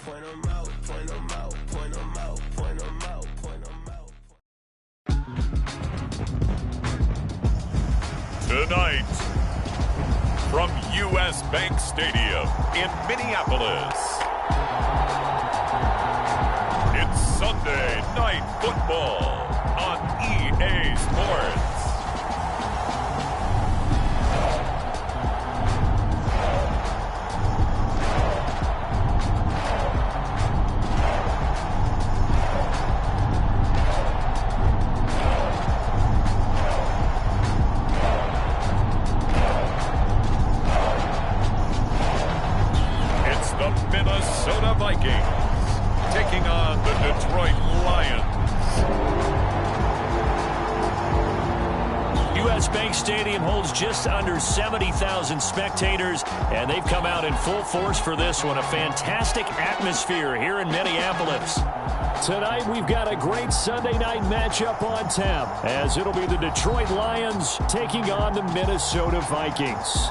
Point 'em out, point 'em out, point 'em out, point 'em out, point 'em out. Tonight, from U.S. Bank Stadium in Minneapolis, it's Sunday Night Football on EA Sports. Minnesota Vikings taking on the Detroit Lions. U.S. Bank Stadium holds just under 70,000 spectators, and they've come out in full force for this one. A fantastic atmosphere here in Minneapolis. Tonight, we've got a great Sunday night matchup on tap, as it'll be the Detroit Lions taking on the Minnesota Vikings.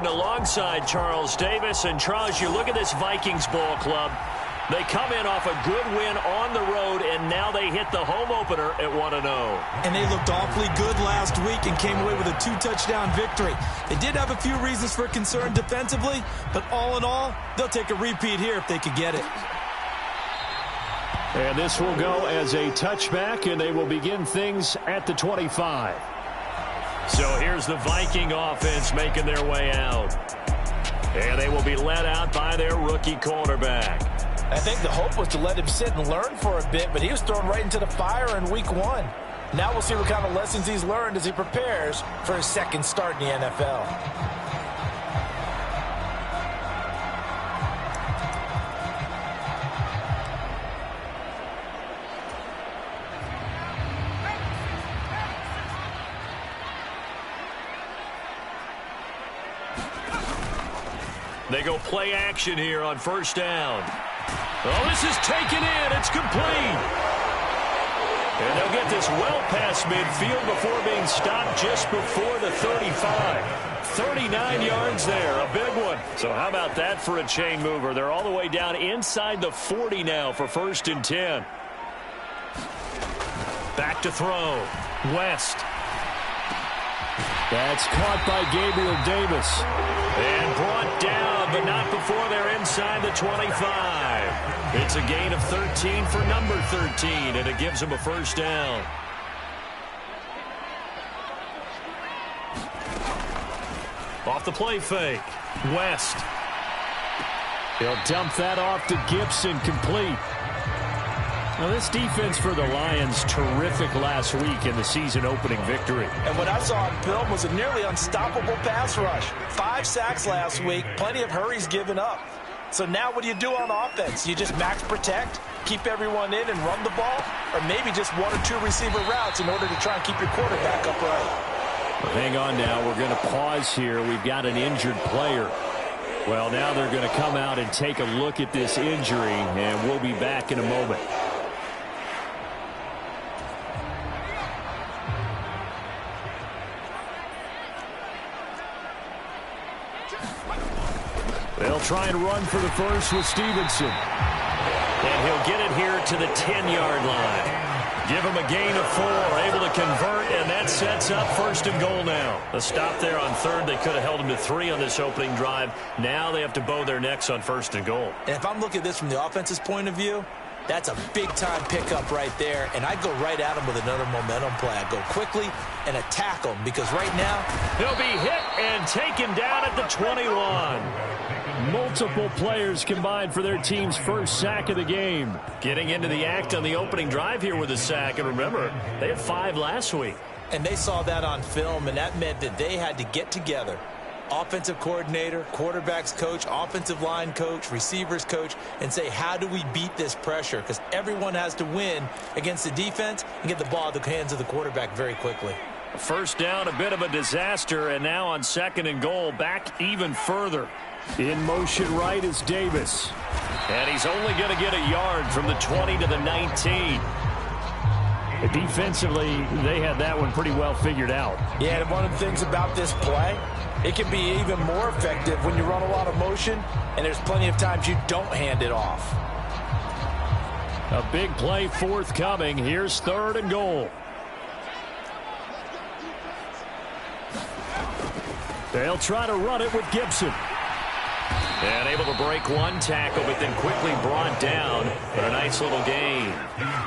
Alongside Charles Davis. And Charles, you look at this Vikings ball club. They come in off a good win on the road, and now they hit the home opener at 1-0. And they looked awfully good last week and came away with a 2-touchdown victory. They did have a few reasons for concern defensively, but all in all, they'll take a repeat here if they could get it. And this will go as a touchback, and they will begin things at the 25. So here's the Viking offense making their way out. And they will be led out by their rookie quarterback. I think the hope was to let him sit and learn for a bit, but he was thrown right into the fire in week 1. Now we'll see what kind of lessons he's learned as he prepares for his second start in the NFL. They go play action here on first down. Oh, this is taken in. It's complete. And they'll get this well past midfield before being stopped just before the 35. 39 yards there, a big one. So how about that for a chain mover? They're all the way down inside the 40 now for 1st and 10. Back to throw. West. That's caught by Gabriel Davis. And brought down, but not before they're inside the 25. It's a gain of 13 for number 13, and it gives them a first down. Off the play fake. West. He'll dump that off to Gibson, complete. Now, this defense for the Lions, terrific last week in the season-opening victory. And what I saw on film was a nearly unstoppable pass rush. 5 sacks last week, plenty of hurries given up. So now what do you do on offense? You just max protect, keep everyone in and run the ball, or maybe just 1 or 2 receiver routes in order to try and keep your quarterback upright? Well, hang on now. We're going to pause here. We've got an injured player. Well, now they're going to come out and take a look at this injury, and we'll be back in a moment. They'll try and run for the first with Stevenson. And he'll get it here to the 10-yard line. Give him a gain of 4, able to convert, and that sets up 1st and goal now. A stop there on 3rd. They could have held him to 3 on this opening drive. Now they have to bow their necks on 1st and goal. And if I'm looking at this from the offense's point of view, that's a big-time pickup right there, and I'd go right at him with another momentum play. I'd go quickly and attack him, because right now, he'll be hit and taken down at the 21. Multiple players combined for their team's first sack of the game. Getting into the act on the opening drive here with a sack, and remember, they had 5 last week. And they saw that on film, and that meant that they had to get together. Offensive coordinator, quarterbacks coach, offensive line coach, receivers coach, and say, how do we beat this pressure? Because everyone has to win against the defense and get the ball at the hands of the quarterback very quickly. First down, a bit of a disaster, and now on 2nd and goal, back even further. In motion right is Davis. And he's only going to get a yard from the 20 to the 19. Defensively, they had that one pretty well figured out. Yeah, and one of the things about this play, it can be even more effective when you run a lot of motion, and there's plenty of times you don't hand it off. A big play forthcoming. Here's 3rd and goal. They'll try to run it with Gibson. And able to break one tackle, but then quickly brought down. But a nice little gain.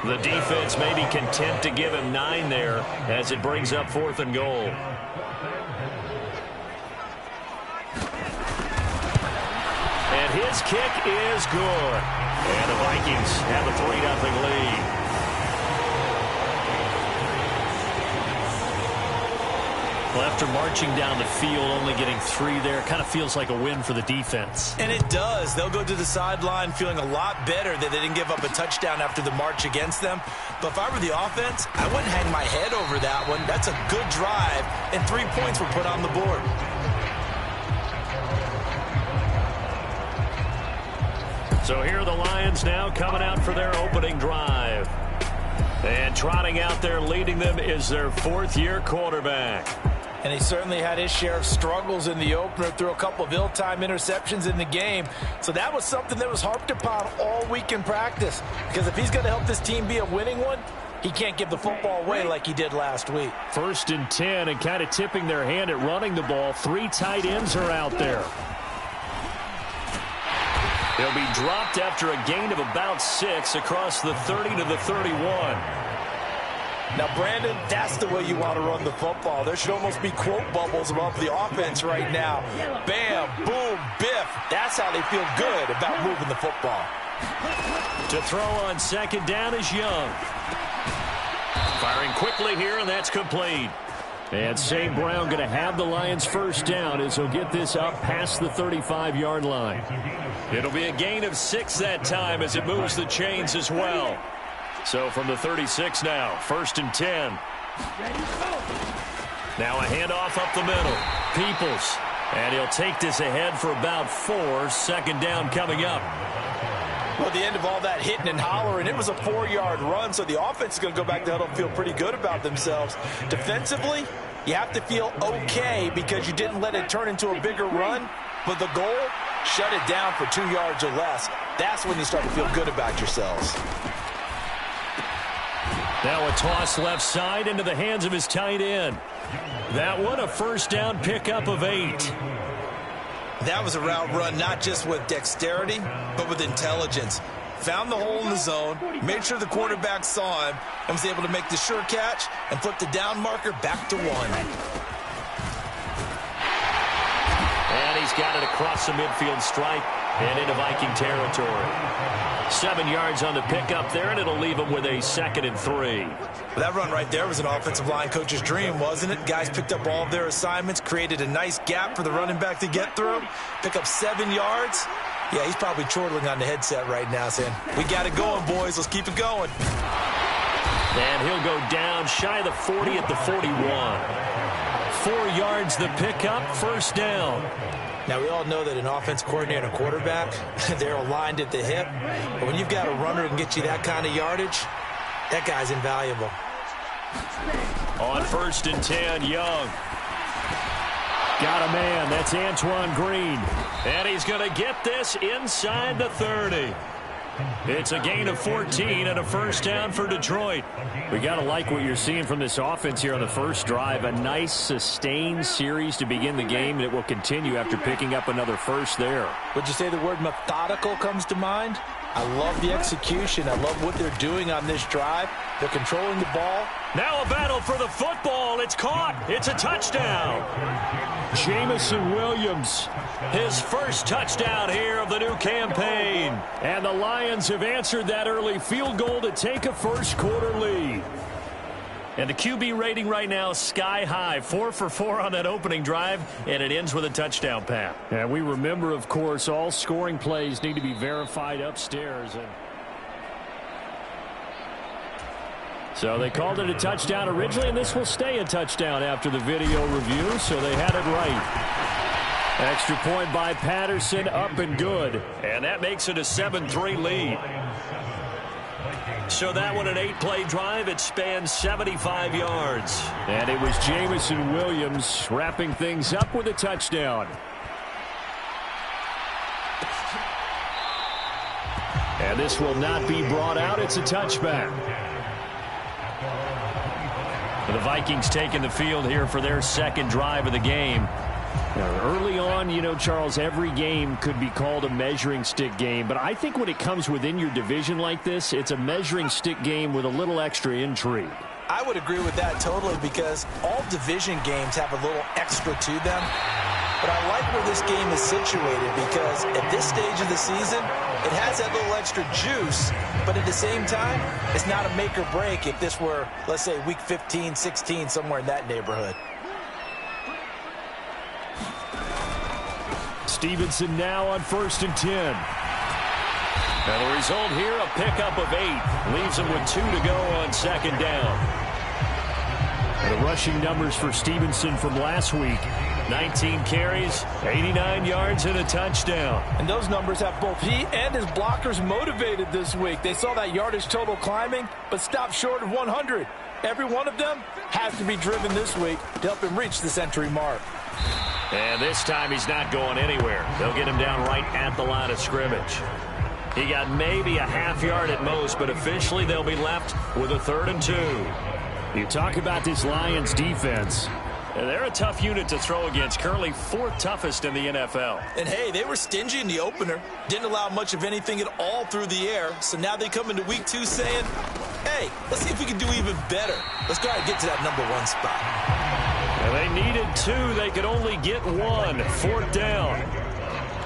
The defense may be content to give him 9 there as it brings up 4th and goal. And his kick is good. And the Vikings have a 3-0 lead. Well, after marching down the field, only getting 3 there, kind of feels like a win for the defense. And it does. They'll go to the sideline feeling a lot better that they didn't give up a touchdown after the march against them. But if I were the offense, I wouldn't hang my head over that one. That's a good drive, and 3 points were put on the board. So here are the Lions now coming out for their opening drive. And trotting out there leading them is their 4th-year quarterback. And he certainly had his share of struggles in the opener, threw a couple of ill-timed interceptions in the game. So that was something that was harped upon all week in practice. Because if he's going to help this team be a winning one, he can't give the football away like he did last week. 1st and 10, and kind of tipping their hand at running the ball. 3 tight ends are out there. He'll be dropped after a gain of about 6 across the 30 to the 31. Now, Brandon, that's the way you want to run the football. There should almost be quote bubbles above the offense right now. Bam, boom, biff. That's how they feel good about moving the football. To throw on 2nd down is Young. Firing quickly here, and that's complete. And St. Brown going to have the Lions 1st down as he'll get this up past the 35-yard line. It'll be a gain of 6 that time as it moves the chains as well. So from the 36 now, 1st and 10. Now a handoff up the middle. Peoples. And he'll take this ahead for about 4. 2nd down coming up. Well, at the end of all that hitting and hollering, it was a 4-yard run, so the offense is going to go back to huddle and feel pretty good about themselves. Defensively, you have to feel okay because you didn't let it turn into a bigger run, but the goal, shut it down for 2 yards or less. That's when you start to feel good about yourselves. Now a toss left side into the hands of his tight end. That one a 1st down pickup of 8. That was a route run not just with dexterity, but with intelligence. Found the hole in the zone, made sure the quarterback saw him, and was able to make the sure catch and flip the down marker back to 1. And he's got it across the midfield stripe and into Viking territory. 7 yards on the pickup there, and it'll leave him with a 2nd and 3. That run right there was an offensive line coach's dream, wasn't it? Guys picked up all of their assignments, created a nice gap for the running back to get through, pick up 7 yards. Yeah, he's probably chortling on the headset right now saying, we got it going, boys. Let's keep it going. And he'll go down shy of the 40 at the 41. 4 yards the pickup, 1st down. Now, we all know that an offense coordinator and a quarterback, they're aligned at the hip. But when you've got a runner who can get you that kind of yardage, that guy's invaluable. On 1st and 10, Young. Got a man. That's Antoine Green. And he's going to get this inside the 30. It's a gain of 14 and a 1st down for Detroit. We got to like what you're seeing from this offense here on the first drive. A nice sustained series to begin the game, and it will continue after picking up another 1st there. Would you say the word methodical comes to mind? I love the execution. I love what they're doing on this drive. They're controlling the ball. Now a battle for the football. It's caught. It's a touchdown. Jamison Williams, his 1st touchdown here of the new campaign. And the Lions have answered that early field goal to take a 1st quarter lead. And the QB rating right now is sky high. 4 for 4 on that opening drive, and it ends with a touchdown pass. And we remember, of course, all scoring plays need to be verified upstairs. So they called it a touchdown originally, and this will stay a touchdown after the video review, so they had it right. Extra point by Patterson, up and good. And that makes it a 7-3 lead. So that one, an 8-play drive. It spans 75 yards. And it was Jamison Williams wrapping things up with a touchdown. And this will not be brought out. It's a touchback. The Vikings taking the field here for their second drive of the game. Now, early on, you know, Charles, every game could be called a measuring stick game. But I think when it comes within your division like this, it's a measuring stick game with a little extra intrigue. I would agree with that totally because all division games have a little extra to them. But I like where this game is situated because at this stage of the season, it has that little extra juice, but at the same time, it's not a make or break if this were, let's say, week 15, 16, somewhere in that neighborhood. Stevenson now on 1st and 10. And the result here, a pickup of 8. Leaves him with 2 to go on 2nd down. And the rushing numbers for Stevenson from last week. 19 carries, 89 yards, and a touchdown. And those numbers have both he and his blockers motivated this week. They saw that yardage total climbing, but stopped short of 100. Every one of them has to be driven this week to help him reach the century mark. And this time he's not going anywhere. They'll get him down right at the line of scrimmage. He got maybe a half yard at most, but officially they'll be left with a 3rd and 2. You talk about this Lions defense. They're a tough unit to throw against, currently 4th toughest in the NFL. And, hey, they were stingy in the opener. Didn't allow much of anything at all through the air. So now they come into week 2 saying, hey, let's see if we can do even better. Let's go ahead and get to that number 1 spot. And they needed 2. They could only get 1. 4th down.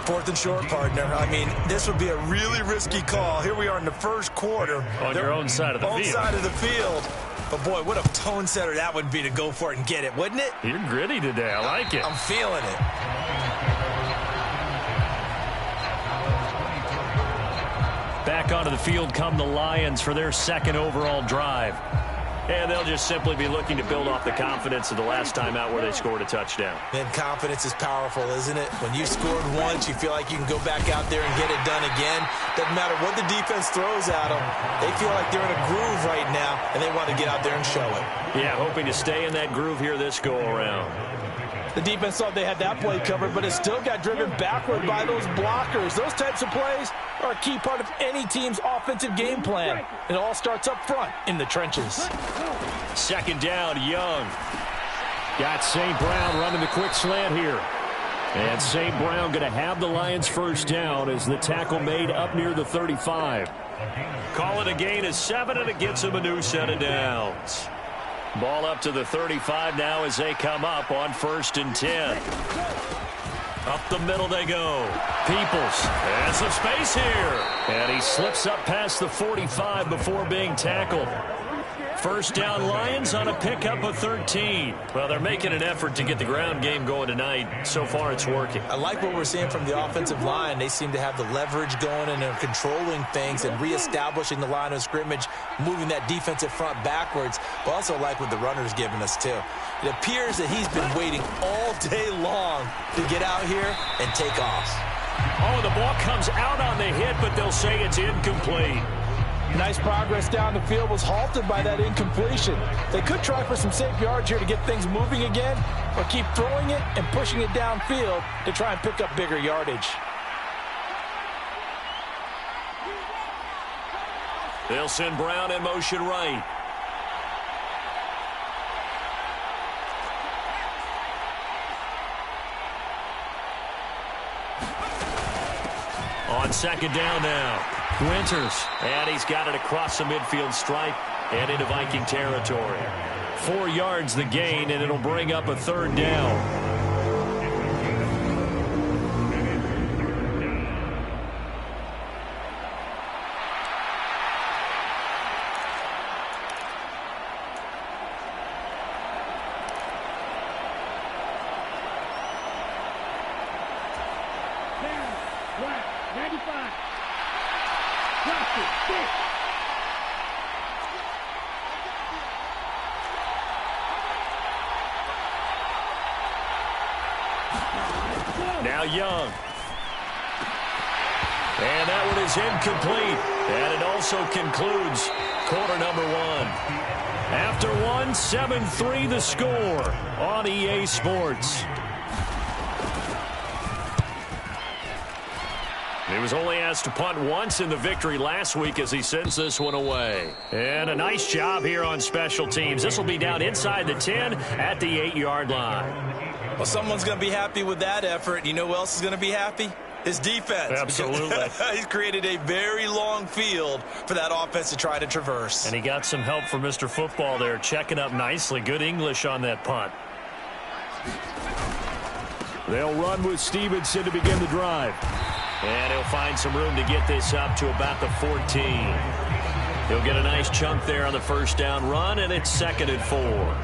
4th and short, partner. I mean, this would be a really risky call. Here we are in the first quarter. On your own side of the field. Own side of the field. But, boy, what a tone setter that would be to go for it and get it, wouldn't it? You're gritty today. I like it. I'm feeling it. Back onto the field come the Lions for their 2nd overall drive. And they'll just simply be looking to build off the confidence of the last time out where they scored a touchdown. And confidence is powerful, isn't it? When you scored once, you feel like you can go back out there and get it done again. Doesn't matter what the defense throws at them. They feel like they're in a groove right now, and they want to get out there and show it. Yeah, hoping to stay in that groove here this go-around. The defense thought they had that play covered, but it still got driven backward by those blockers. Those types of plays are a key part of any team's offensive game plan. It all starts up front in the trenches. 2nd down, Young. Got St. Brown running the quick slant here. And St. Brown going to have the Lions 1st down as the tackle made up near the 35. Call it a gain of 7, and it gets him a new set of downs. Ball up to the 35 now as they come up on 1st and 10. Up the middle they go. Peoples has some space here. And he slips up past the 45 before being tackled. 1st down Lions on a pickup of 13. Well, they're making an effort to get the ground game going tonight. So far, it's working. I like what we're seeing from the offensive line. They seem to have the leverage going, and they're controlling things and reestablishing the line of scrimmage, moving that defensive front backwards. But also like what the runner's giving us, too. It appears that he's been waiting all day long to get out here and take off. Oh, the ball comes out on the hit, but they'll say it's incomplete. Nice progress down the field was halted by that incompletion. They could try for some safe yards here to get things moving again, or keep throwing it and pushing it downfield to try and pick up bigger yardage. They'll send Brown in motion right. On 2nd down now. Winters, and he's got it across the midfield stripe and into Viking territory. 4 yards the gain, and it'll bring up a 3rd down. Now Young. And that one is incomplete. And it also concludes quarter number one. After one, 7-3 the score on EA Sports. He was only asked to punt once in the victory last week as he sends this one away. And a nice job here on special teams. This will be down inside the 10 at the 8-yard line. Well, someone's going to be happy with that effort. You know who else is going to be happy? His defense. Absolutely. He's created a very long field for that offense to try to traverse. And he got some help from Mr. Football there, checking up nicely. Good English on that punt. They'll run with Stevenson to begin the drive. And he'll find some room to get this up to about the 14. He'll get a nice chunk there on the first down run, and it's 2nd and 4.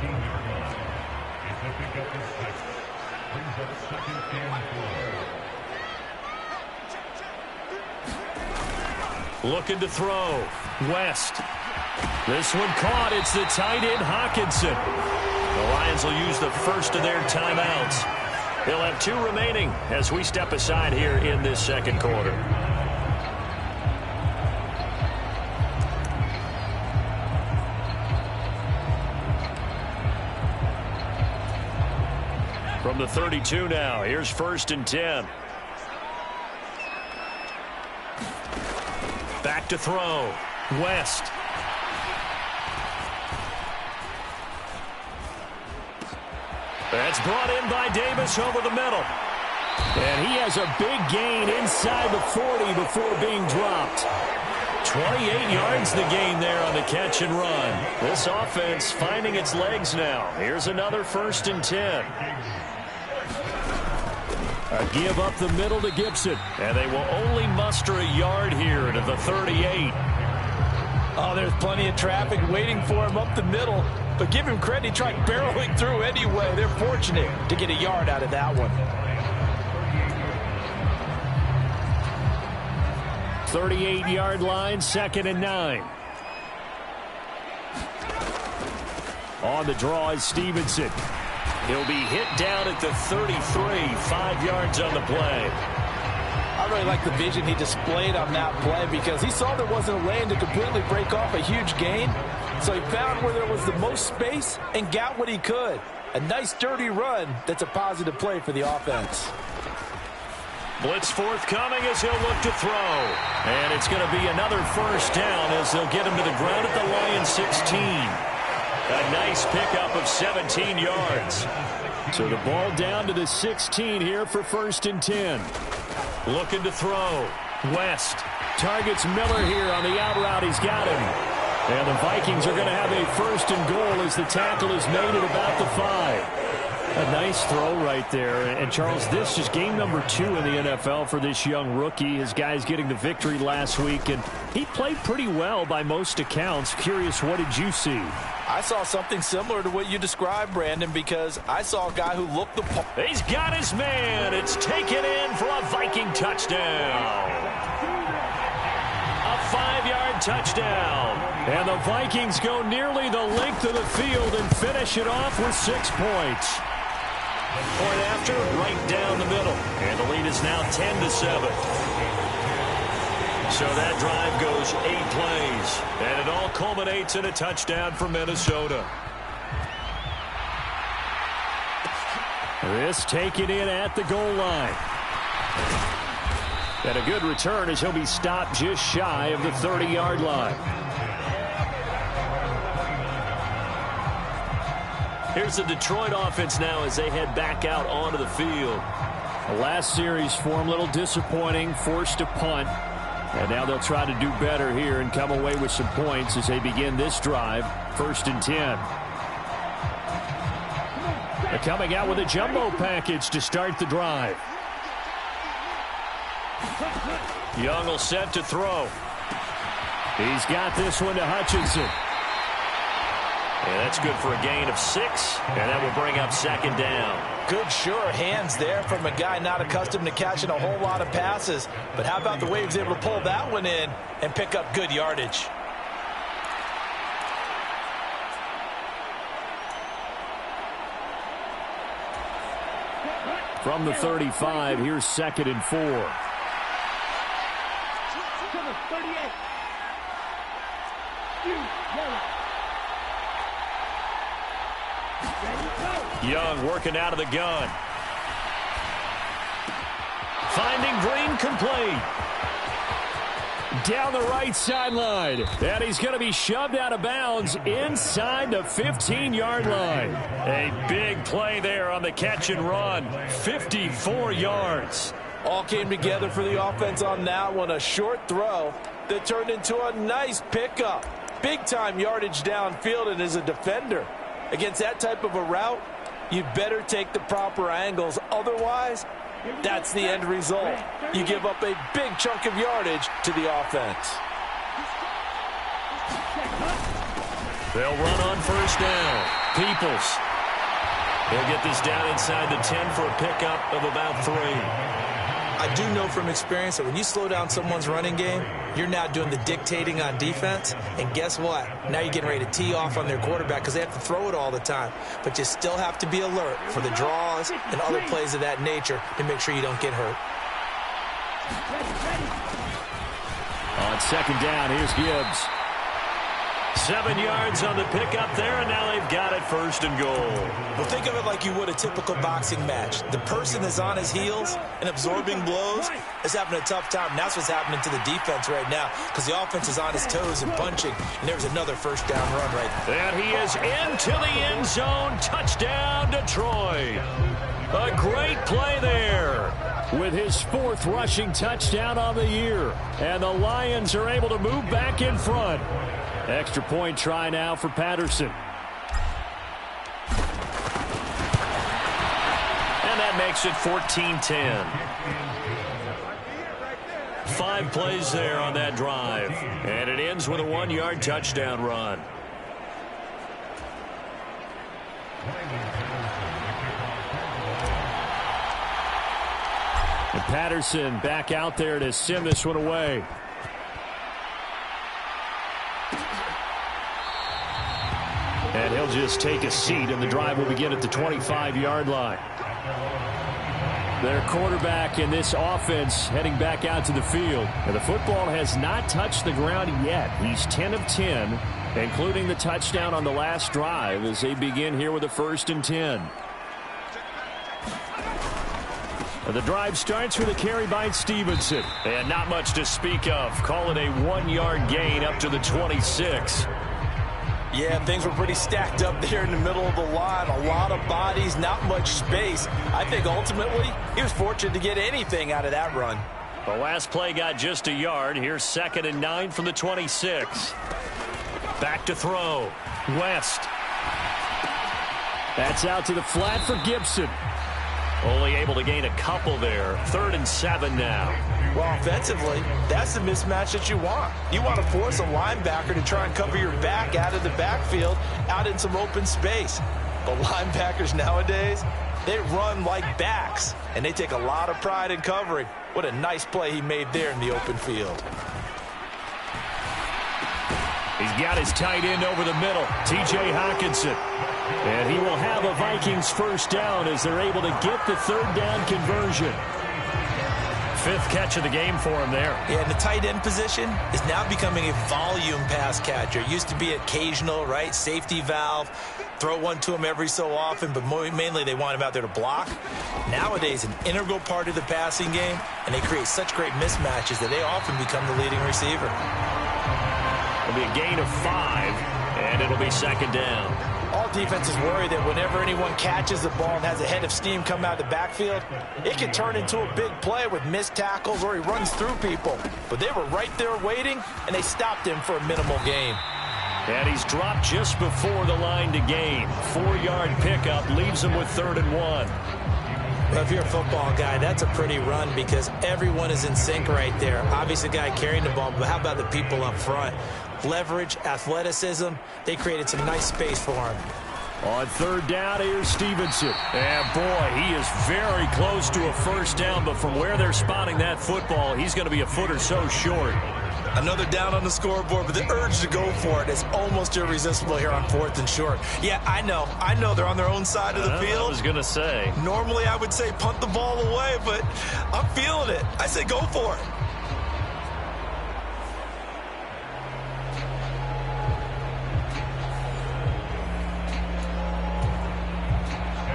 Looking to throw. West. This one caught. It's the tight end, Hawkinson. The Lions will use the first of their timeouts. They'll have 2 remaining as we step aside here in this second quarter. From the 32 now, here's 1st and 10. Back to throw. West. That's brought in by Davis over the middle. And he has a big gain inside the 40 before being dropped. 28 yards the gain there on the catch and run. This offense finding its legs now. Here's another 1st and 10. A give up the middle to Gibson. And they will only muster a yard here to the 38. Oh, there's plenty of traffic waiting for him up the middle. But give him credit, he tried barreling through anyway. They're fortunate to get a yard out of that one. 38-yard line, 2nd and 9. On the draw is Stevenson. He'll be hit down at the 33, 5 yards on the play. I really like the vision he displayed on that play because he saw there wasn't a lane to completely break off a huge gain. So he found where there was the most space and got what he could. A nice, dirty run that's a positive play for the offense. Blitz forthcoming as he'll look to throw. And it's going to be another 1st down as they'll get him to the ground at the Lions 16. A nice pickup of 17 yards. So the ball down to the 16 here for 1st and 10. Looking to throw. West targets Miller here on the out route. He's got him. And the Vikings are going to have a 1st and goal as the tackle is made at about the 5. A nice throw right there. And, Charles, this is game number 2 in the NFL for this young rookie. His guys getting the victory last week, and he played pretty well by most accounts. Curious, what did you see? I saw something similar to what you described, Brandon, because I saw a guy who looked the part. He's got his man. It's taken in for a Viking touchdown. A 5-yard touchdown. And the Vikings go nearly the length of the field and finish it off with 6 points. Point after, right down the middle. And the lead is now 10-7. So that drive goes 8 plays. And it all culminates in a touchdown for Minnesota. This taken in at the goal line. And a good return as he'll be stopped just shy of the 30-yard line. Here's the Detroit offense now as they head back out onto the field. The last series for them, a little disappointing, forced a punt. And now they'll try to do better here and come away with some points as they begin this drive, 1st and 10. They're coming out with a jumbo package to start the drive. Young will set to throw. He's got this one to Hutchinson. And that's good for a gain of 6, and that will bring up 2nd down. Good, sure hands there from a guy not accustomed to catching a whole lot of passes. But how about the way he was able to pull that one in and pick up good yardage? From the 35, here's 2nd and 4. Young working out of the gun. Finding Green complete. Down the right sideline. And he's going to be shoved out of bounds inside the 15-yard line. A big play there on the catch and run. 54 yards. All came together for the offense on that one. A short throw that turned into a nice pickup. Big-time yardage downfield, and as a defender against that type of a route, you'd better take the proper angles. Otherwise, that's the end result. You give up a big chunk of yardage to the offense. They'll run on first down. Peoples. He'll get this down inside the 10 for a pickup of about 3. I do know from experience that when you slow down someone's running game, you're now doing the dictating on defense. And guess what? Now you're getting ready to tee off on their quarterback because they have to throw it all the time. But you still have to be alert for the draws and other plays of that nature to make sure you don't get hurt. On 2nd down, here's Gibbs. 7 yards on the pickup there, and now they've got it 1st and goal. Well, think of it like you would a typical boxing match. The person is on his heels and absorbing blows is having a tough time. And that's what's happening to the defense right now because the offense is on his toes and punching, and there's another 1st down run right there. And he is into the end zone. Touchdown, Detroit. A great play there with his 4th rushing touchdown on the year. And the Lions are able to move back in front. Extra point try now for Patterson. And that makes it 14-10. 5 plays there on that drive. And it ends with a 1-yard touchdown run. And Patterson back out there to send this one away. And he'll just take a seat, and the drive will begin at the 25-yard line. Their quarterback in this offense heading back out to the field. And the football has not touched the ground yet. He's 10 of 10, including the touchdown on the last drive as they begin here with a 1st and 10. The drive starts with a carry by Stevenson. And not much to speak of. Call it a 1-yard gain up to the 26. Yeah, things were pretty stacked up there in the middle of the line. A lot of bodies, not much space. I think ultimately he was fortunate to get anything out of that run. The last play got just a yard. Here's 2nd and 9 from the 26. Back to throw. West. That's out to the flat for Gibson. Only able to gain a couple there. 3rd and 7 now. Well, offensively, that's the mismatch that you want. You want to force a linebacker to try and cover your back out of the backfield, out in some open space. But linebackers nowadays, they run like backs, and they take a lot of pride in covering. What a nice play he made there in the open field. He's got his tight end over the middle, T.J. Hockenson. And he will have a Vikings 1st down as they're able to get the 3rd down conversion. 5th catch of the game for him there. Yeah, and the tight end position is now becoming a volume pass catcher. It used to be occasional, right? Safety valve. Throw one to him every so often, but mainly they want him out there to block. Nowadays, an integral part of the passing game, and they create such great mismatches that they often become the leading receiver. It'll be a gain of 5, and it'll be 2nd down. All defenses worry that whenever anyone catches the ball and has a head of steam come out of the backfield, it can turn into a big play with missed tackles or he runs through people. But they were right there waiting, and they stopped him for a minimal gain. And he's dropped just before the line to gain. 4-yard pickup leaves him with 3rd and 1. Well, if you're a football guy, that's a pretty run because everyone is in sync right there. Obviously, the guy carrying the ball, but how about the people up front? Leverage, athleticism, they created some nice space for him. On 3rd down, here's Stevenson. And boy, he is very close to a 1st down, but from where they're spotting that football, he's going to be a foot or so short. Another down on the scoreboard, but the urge to go for it is almost irresistible here on 4th and short. Yeah, I know they're on their own side of the field. I was going to say. Normally I would say punt the ball away, but I'm feeling it. I say go for it.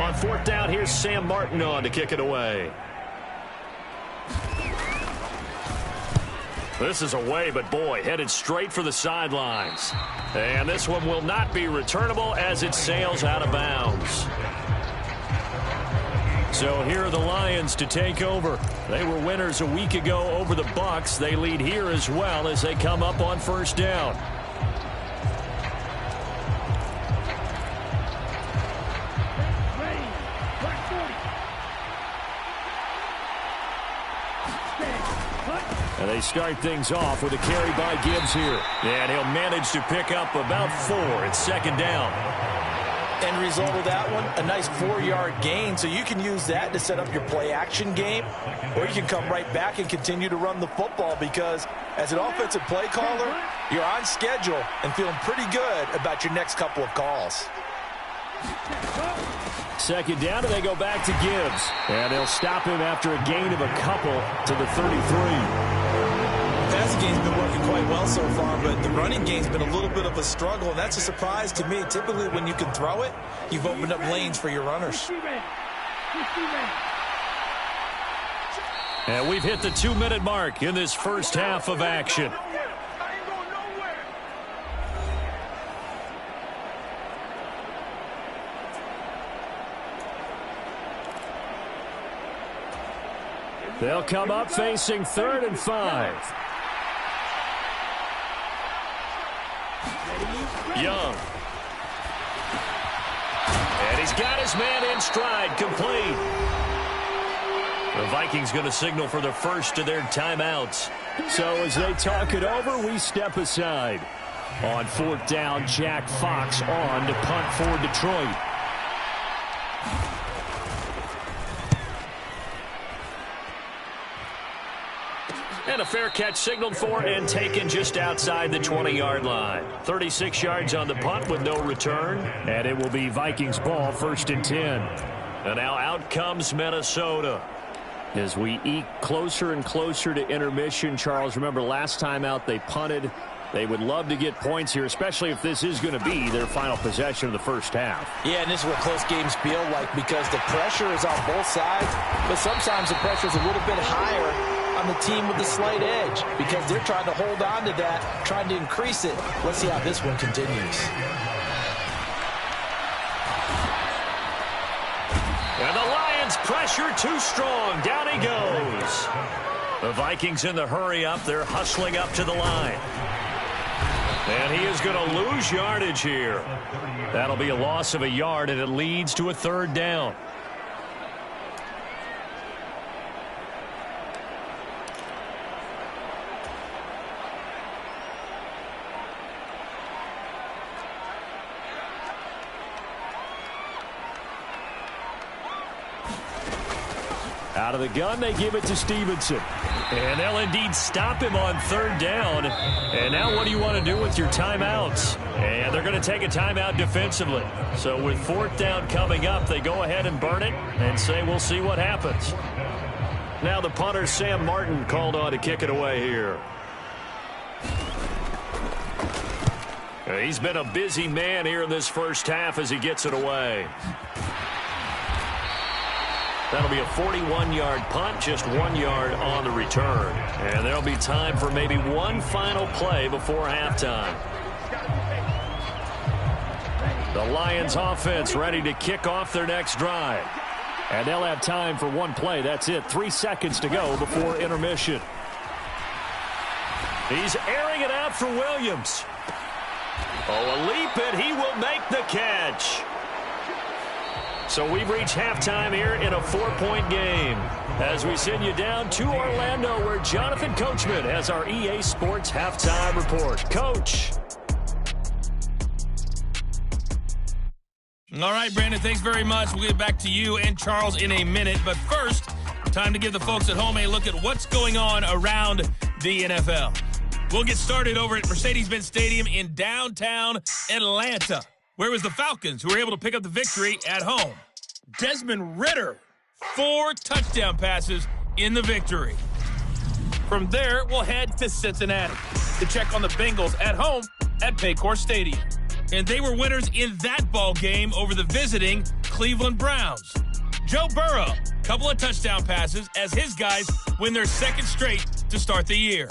On 4th down, here's Sam Martin on to kick it away. This is away, but boy, headed straight for the sidelines. And this one will not be returnable as it sails out of bounds. So here are the Lions to take over. They were winners a week ago over the Bucs. They lead here as well as they come up on 1st down. And they start things off with a carry by Gibbs here. And he'll manage to pick up about 4. It's 2nd down. End result of that one, a nice 4-yard gain. So you can use that to set up your play-action game, or you can come right back and continue to run the football because as an offensive play caller, you're on schedule and feeling pretty good about your next couple of calls. 2nd down, and they go back to Gibbs. And they'll stop him after a gain of a couple to the 33. Passing game's been working quite well so far, but the running game's been a little bit of a struggle, and that's a surprise to me. Typically, when you can throw it, you've opened up lanes for your runners. And we've hit the 2-minute mark in this first half of action. They'll come up facing 3rd and 5. Young. And he's got his man in stride, complete. The Vikings going to signal for the first of their timeouts. So as they talk it over, we step aside. On 4th down, Jack Fox on to punt for Detroit. And a fair catch signaled for and taken just outside the 20-yard line. 36 yards on the punt with no return. And it will be Vikings ball, 1st and 10. And now out comes Minnesota. As we eke closer and closer to intermission, Charles, remember last time out they punted. They would love to get points here, especially if this is going to be their final possession of the first half. Yeah, and this is what close games feel like because the pressure is on both sides, but sometimes the pressure is a little bit higher on the team with the slight edge because they're trying to hold on to that, trying to increase it. Let's see how this one continues. And the Lions pressure too strong. Down he goes. The Vikings in the hurry up. They're hustling up to the line. And he is going to lose yardage here. That'll be a loss of a yard, and it leads to a 3rd down. Out of the gun, they give it to Stevenson. And they'll indeed stop him on 3rd down. And now what do you want to do with your timeouts? And they're going to take a timeout defensively. So with 4th down coming up, they go ahead and burn it and say we'll see what happens. Now the punter, Sam Martin, called on to kick it away here. He's been a busy man here in this first half as he gets it away. That'll be a 41-yard punt, just 1 yard on the return. And there'll be time for maybe one final play before halftime. The Lions offense ready to kick off their next drive. And they'll have time for one play. That's it. 3 seconds to go before intermission. He's airing it out for Williams. Oh, a leap, and he will make the catch. So we've reached halftime here in a 4-point game as we send you down to Orlando where Jonathan Coachman has our EA Sports halftime report. Coach. All right, Brandon, thanks very much. We'll get back to you and Charles in a minute. But first, time to give the folks at home a look at what's going on around the NFL. We'll get started over at Mercedes-Benz Stadium in downtown Atlanta, where it was the Falcons who were able to pick up the victory at home. Desmond Ridder, 4 touchdown passes in the victory. From there, we'll head to Cincinnati to check on the Bengals at home at Paycor Stadium. And they were winners in that ball game over the visiting Cleveland Browns. Joe Burrow, couple of touchdown passes as his guys win their second straight to start the year.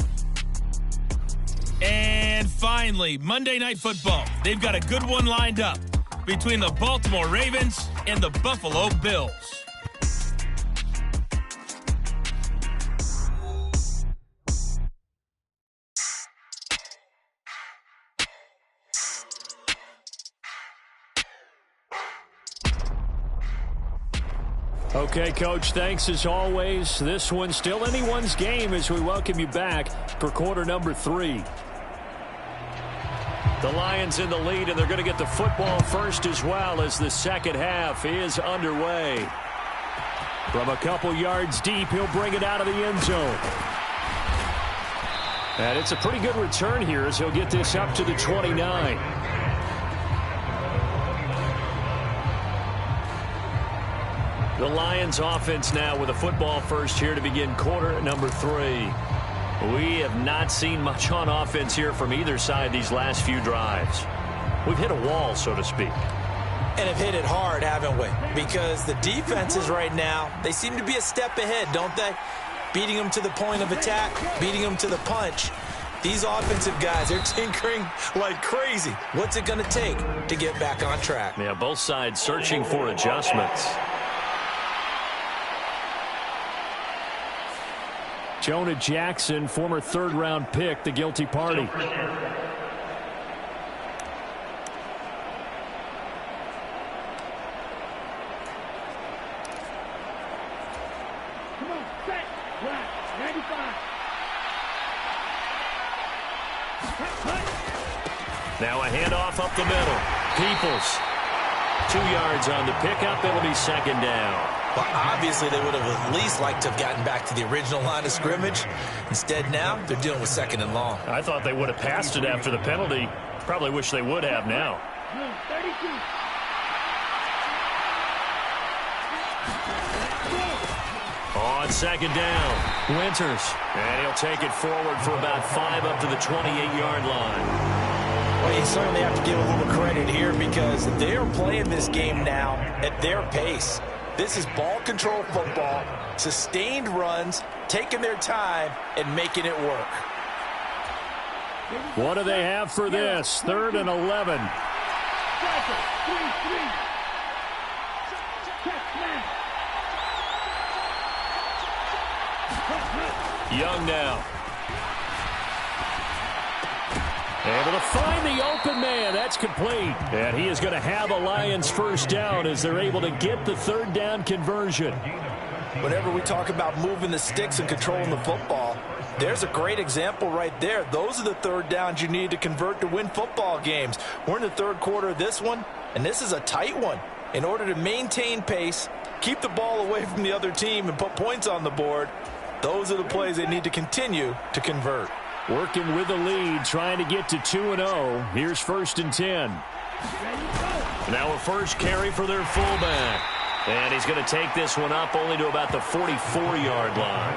And finally, Monday Night Football. They've got a good one lined up between the Baltimore Ravens and the Buffalo Bills. Okay, Coach, thanks as always. This one's still anyone's game as we welcome you back for quarter number 3. The Lions in the lead, and they're going to get the football first as well as the second half is underway. From a couple yards deep, he'll bring it out of the end zone. And it's a pretty good return here as he'll get this up to the 29. The Lions offense now with a football first here to begin quarter number 3. We have not seen much on offense here from either side these last few drives. We've hit a wall, so to speak. And have hit it hard, haven't we? Because the defenses right now, they seem to be a step ahead, don't they? Beating them to the point of attack, beating them to the punch. These offensive guys, they're tinkering like crazy. What's it going to take to get back on track? Yeah, both sides searching for adjustments. Jonah Jackson, former third-round pick, the guilty party. Now a handoff up the middle. Peoples. 2 yards on the pickup. It'll be second down. Well, obviously, they would have at least liked to have gotten back to the original line of scrimmage. Instead, now, they're dealing with second and long. I thought they would have passed it after the penalty. Probably wish they would have now. On second down, Winters. And he'll take it forward for about 5 up to the 28-yard line. Well, you certainly have to give a little credit here because they are playing this game now at their pace. This is ball control football, sustained runs, taking their time, and making it work. What do they have for this? 3rd and 11. Young now. Able to find the open man. That's complete. And he is going to have a Lions first down as they're able to get the 3rd down conversion. Whenever we talk about moving the sticks and controlling the football, there's a great example right there. Those are the 3rd downs you need to convert to win football games. We're in the 3rd quarter of this one, and this is a tight one. In order to maintain pace, keep the ball away from the other team, and put points on the board, those are the plays they need to continue to convert. Working with the lead, trying to get to 2-0. Here's 1st and 10. Now a first carry for their fullback. And he's going to take this one up only to about the 44-yard line.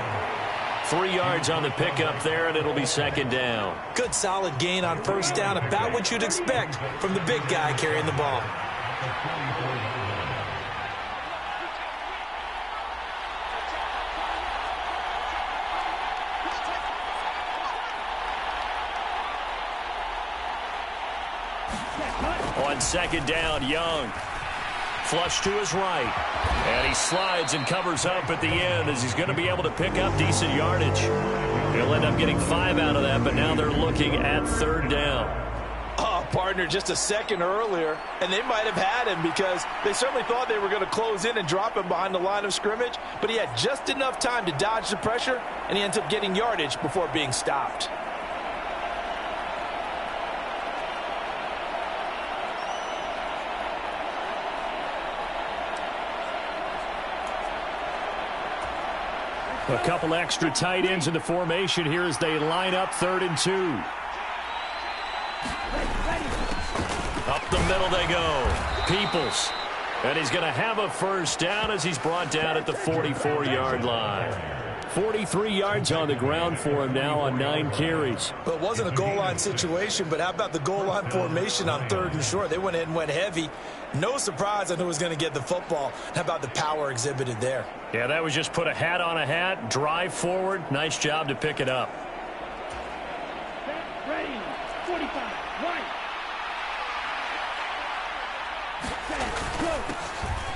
3 yards on the pickup there, and it'll be second down. Good solid gain on first down, about what you'd expect from the big guy carrying the ball. On second down, Young. Flush to his right. And he slides and covers up at the end as he's going to be able to pick up decent yardage. He'll end up getting 5 out of that, but now they're looking at 3rd down. Oh, partner, just a second earlier, and they might have had him because they certainly thought they were going to close in and drop him behind the line of scrimmage, but he had just enough time to dodge the pressure, and he ends up getting yardage before being stopped. A couple extra tight ends in the formation here as they line up 3rd and 2. Up the middle they go. Peoples. And he's going to have a first down as he's brought down at the 44-yard line. 43 yards on the ground for him now on 9 carries. Well, it wasn't a goal line situation, but how about the goal line formation on 3rd and short? They went in and went heavy. No surprise on who was going to get the football. How about the power exhibited there? Yeah, that was just put a hat on a hat, drive forward. Nice job to pick it up. Ready, 45, right.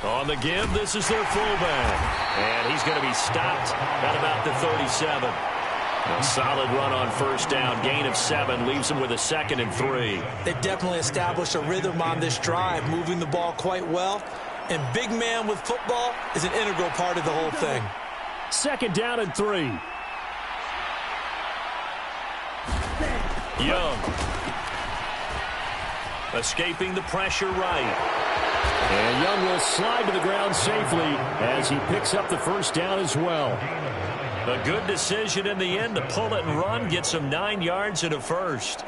On the give, this is their fullback. And he's going to be stopped at about the 37. A solid run on first down. Gain of 7 leaves him with a 2nd and 3. They've definitely established a rhythm on this drive, moving the ball quite well. And big man with football is an integral part of the whole thing. 2nd down and 3. Young. Escaping the pressure right. And Young will slide to the ground safely as he picks up the first down as well. A good decision in the end to pull it and run, get some 9 yards and a first.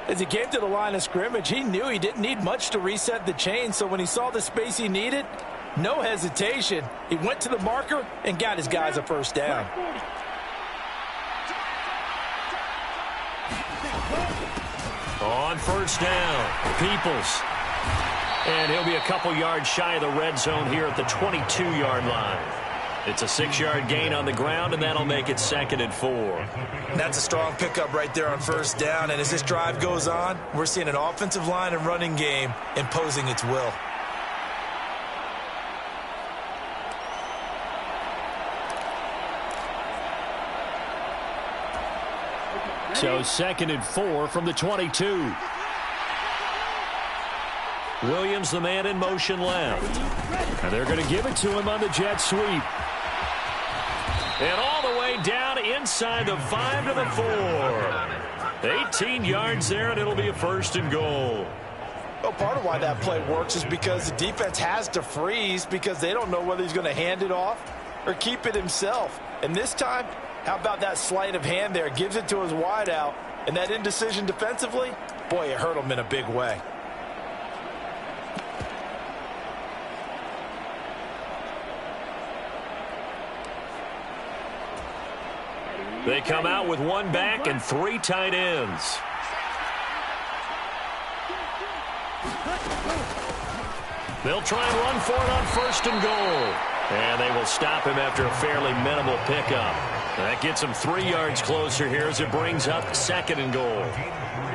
As he came to the line of scrimmage, he knew he didn't need much to reset the chain, so when he saw the space he needed, no hesitation. He went to the marker and got his guys a first down. On first down, Peoples. And he'll be a couple yards shy of the red zone here at the 22-yard line. It's a 6-yard gain on the ground, and that'll make it 2nd and 4. That's a strong pickup right there on first down, and as this drive goes on, we're seeing an offensive line and running game imposing its will. So 2nd and 4 from the 22. Williams, the man in motion left. And they're going to give it to him on the jet sweep. And all the way down inside the 5 to the 4. 18 yards there, and it'll be a 1st and goal. Well, part of why that play works is because the defense has to freeze because they don't know whether he's going to hand it off or keep it himself. And this time, how about that sleight of hand there? Gives it to his wideout. And that indecision defensively, boy, it hurt him in a big way. They come out with 1 back and 3 tight ends. They'll try and run for it on 1st and goal. And they will stop him after a fairly minimal pickup. That gets him 3 yards closer here as it brings up 2nd and goal.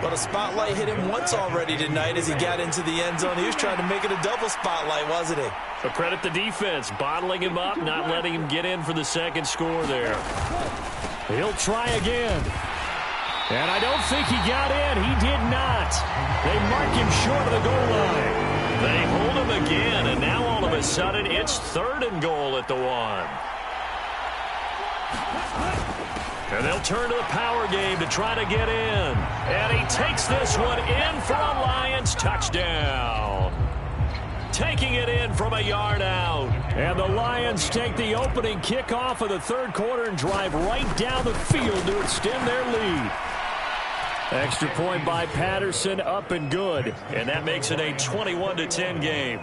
But a spotlight hit him once already tonight as he got into the end zone. He was trying to make it a double spotlight, wasn't he? But credit the defense, bottling him up, not letting him get in for the 2nd score there. He'll try again. And I don't think he got in. He did not. They mark him short of the goal line. They hold him again, and now all of a sudden it's 3rd and goal at the 1. And they'll turn to the power game to try to get in. And he takes this one in for a Lions touchdown. Taking it in from a yard out. And the Lions take the opening kickoff of the 3rd quarter and drive right down the field to extend their lead. Extra point by Patterson, up and good. And that makes it a 21-10 game.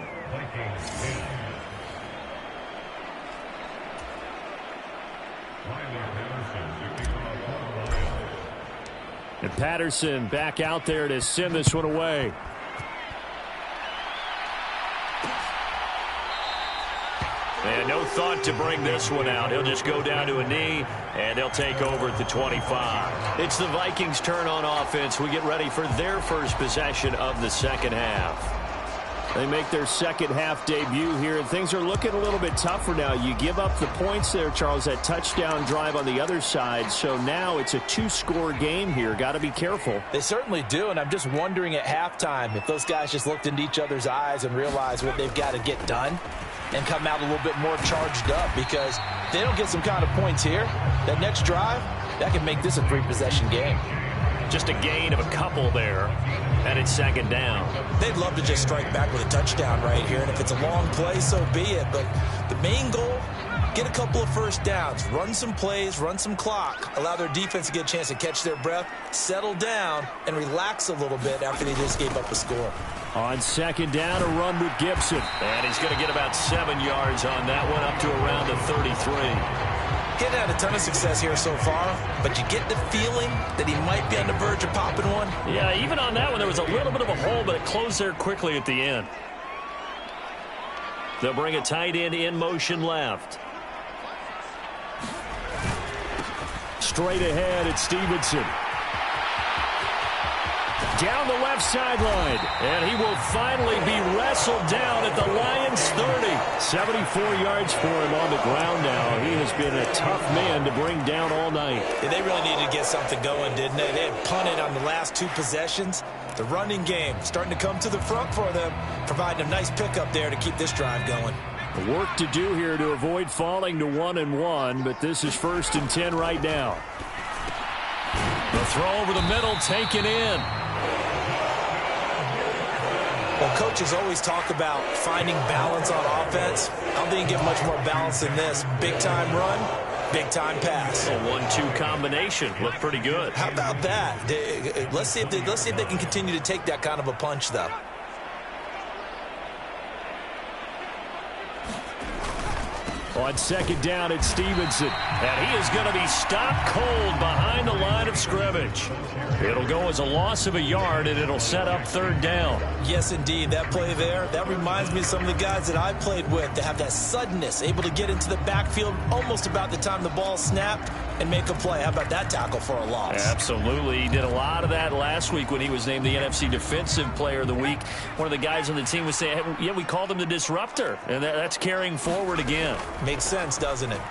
And Patterson back out there to send this one away. And no thought to bring this one out. He'll just go down to a knee, and they'll take over at the 25. It's the Vikings' turn on offense. We get ready for their first possession of the 2nd half. They make their 2nd half debut here, and things are looking a little bit tougher now. You give up the points there, Charles, that touchdown drive on the other side. So now it's a 2-score game here. Got to be careful. They certainly do, and I'm just wondering at halftime if those guys just looked into each other's eyes and realized what they've got to get done and come out a little bit more charged up, because they don't get some kind of points here. That next drive, that can make this a 3-possession game. Just a gain of a couple there, and it's 2nd down. They'd love to just strike back with a touchdown right here, and if it's a long play, so be it. But the main goal get a couple of first downs, run some plays, run some clock, allow their defense to get a chance to catch their breath, settle down, and relax a little bit after they just gave up a score. On second down, a run with Gibson. And he's going to get about 7 yards on that one, up to around the 33. Getting had a ton of success here so far, but you get the feeling that he might be on the verge of popping one. Yeah, even on that one, there was a little bit of a hole, but it closed there quickly at the end. They'll bring a tight end in motion left. Straight ahead, it's Stevenson. Down the left sideline, and he will finally be wrestled down at the Lions' 30. 74 yards for him on the ground now. He has been a tough man to bring down all night. Yeah, they really needed to get something going, didn't they? They had punted on the last 2 possessions. The running game starting to come to the front for them, providing a nice pickup there to keep this drive going. Work to do here to avoid falling to 1-1, but this is 1st and 10 right now. The throw over the middle, taken in. Well, coaches always talk about finding balance on offense. I don't think you get much more balance than this. Big-time run, big-time pass. A 1-2 combination. Looked pretty good. How about that? Let's see if they can continue to take that kind of a punch, though. On second down, it's Stevenson. And he is going to be stopped cold behind the line of scrimmage. It'll go as a loss of a yard, and it'll set up 3rd down. Yes, indeed. That play there, that reminds me of some of the guys that I played with that have that suddenness, able to get into the backfield almost about the time the ball snapped and make a play. How about that tackle for a loss? Absolutely. He did a lot of that last week when he was named the NFC Defensive Player of the Week. One of the guys on the team was saying, hey, yeah, we called him the disruptor, and that's carrying forward again. Makes sense, doesn't it?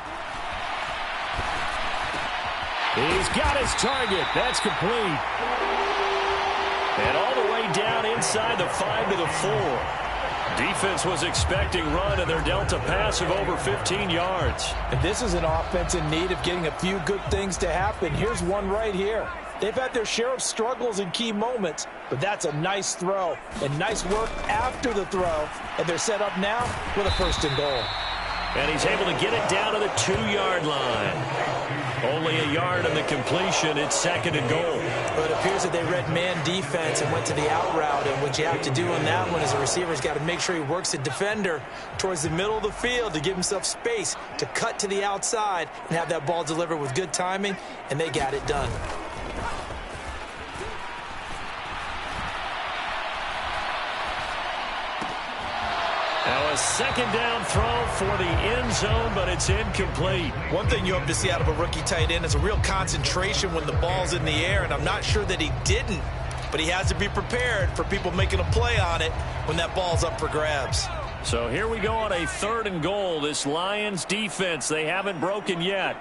He's got his target. That's complete. And all the way down inside the 5 to the 4. Defense was expecting run, and they're dealt a pass of over 15 yards. And this is an offense in need of getting a few good things to happen. Here's one right here. They've had their share of struggles in key moments, but that's a nice throw and nice work after the throw. And they're set up now with a 1st and goal. And he's able to get it down to the 2-yard line. Only a yard on the completion. It's 2nd and goal. But it appears that they read man defense and went to the out route. And what you have to do on that one is a receiver's got to make sure he works the defender towards the middle of the field to give himself space to cut to the outside and have that ball delivered with good timing. And they got it done. Now a 2nd down throw for the end zone, but it's incomplete. One thing you hope to see out of a rookie tight end is a real concentration when the ball's in the air, and I'm not sure that he didn't, but he has to be prepared for people making a play on it when that ball's up for grabs. So here we go on a 3rd and goal. This Lions defense, they haven't broken yet.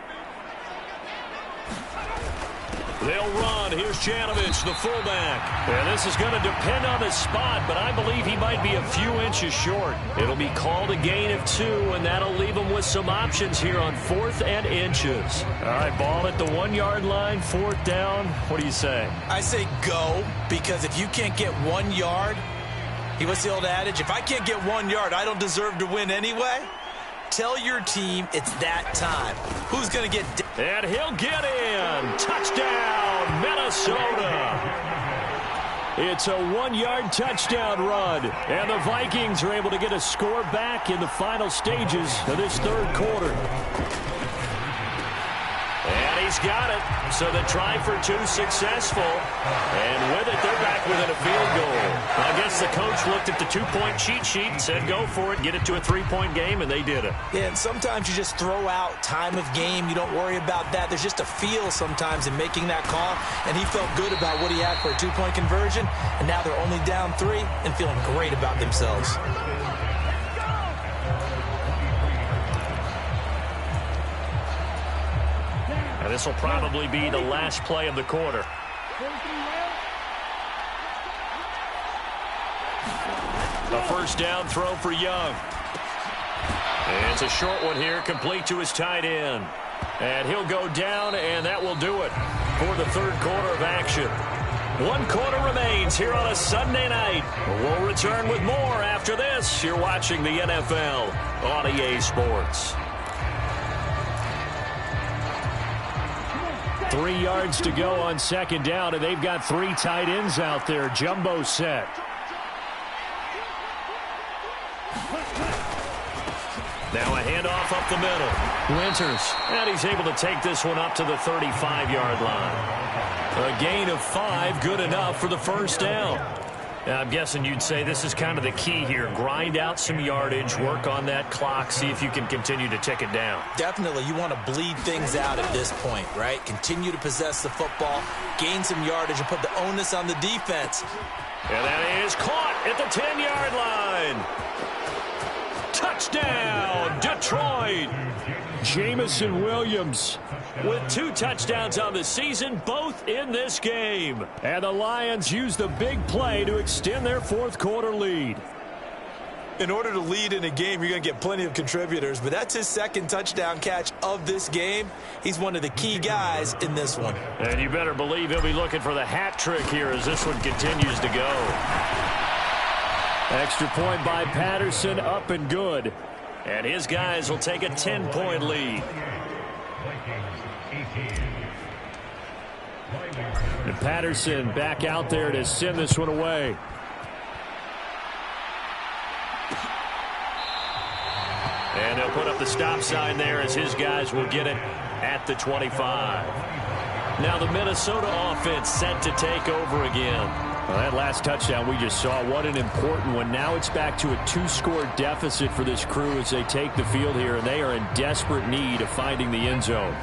They'll run. Here's Janovich, the fullback. And this is going to depend on his spot, but I believe he might be a few inches short. It'll be called a gain of 2, and that'll leave him with some options here on 4th and inches. All right, ball at the 1-yard line, 4th down. What do you say? I say go, because if you can't get 1 yard, what's the old adage? If I can't get 1 yard, I don't deserve to win anyway. Tell your team it's that time. Who's going to get... And he'll get in. Touchdown, Minnesota. It's a 1-yard touchdown run. And the Vikings are able to get a score back in the final stages of this 3rd quarter. And he's got it. So the try for 2 successful. And with it, they're back within a field goal. I guess the coach looked at the 2-point cheat sheet and said, go for it, get it to a 3-point game, and they did it. Yeah, and sometimes you just throw out time of game. You don't worry about that. There's just a feel sometimes in making that call. And he felt good about what he had for a 2-point conversion. And now they're only down 3 and feeling great about themselves. And this will probably be the last play of the quarter. A 1st down throw for Young. And it's a short one here, complete to his tight end. And he'll go down, and that will do it for the 3rd quarter of action. 1 quarter remains here on a Sunday night. We'll return with more after this. You're watching the NFL on EA Sports. 3 yards to go on second down, and they've got 3 tight ends out there. Jumbo set. Now a handoff up the middle. Winters, and he's able to take this one up to the 35-yard line. A gain of 5, good enough for the first down. Now, I'm guessing you'd say this is kind of the key here. Grind out some yardage, work on that clock, see if you can continue to tick it down. Definitely, you want to bleed things out at this point, right? Continue to possess the football, gain some yardage, and put the onus on the defense. And that is caught at the 10-yard line. Touchdown, Detroit. Jamison Williams with 2 touchdowns on the season, both in this game. And the Lions use the big play to extend their fourth-quarter lead. In order to lead in a game, you're going to get plenty of contributors, but that's his second touchdown catch of this game. He's one of the key guys in this one. And you better believe he'll be looking for the hat trick here as this one continues to go. Extra point by Patterson, up and good. And his guys will take a 10-point lead. And Patterson back out there to send this one away. And they'll put up the stop sign there as his guys will get it at the 25. Now the Minnesota offense set to take over again. Well, that last touchdown we just saw, what an important one. Now it's back to a 2-score deficit for this crew as they take the field here, and they are in desperate need of finding the end zone.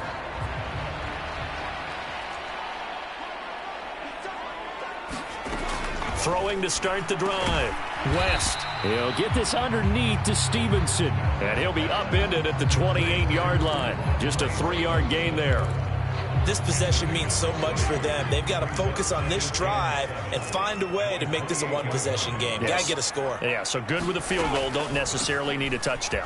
Throwing to start the drive. West. He'll get this underneath to Stevenson, and he'll be upended at the 28-yard line. Just a 3-yard gain there. This possession means so much for them. They've got to focus on this drive and find a way to make this a one-possession game. Yes. Got to get a score. Yeah, so good with a field goal. Don't necessarily need a touchdown.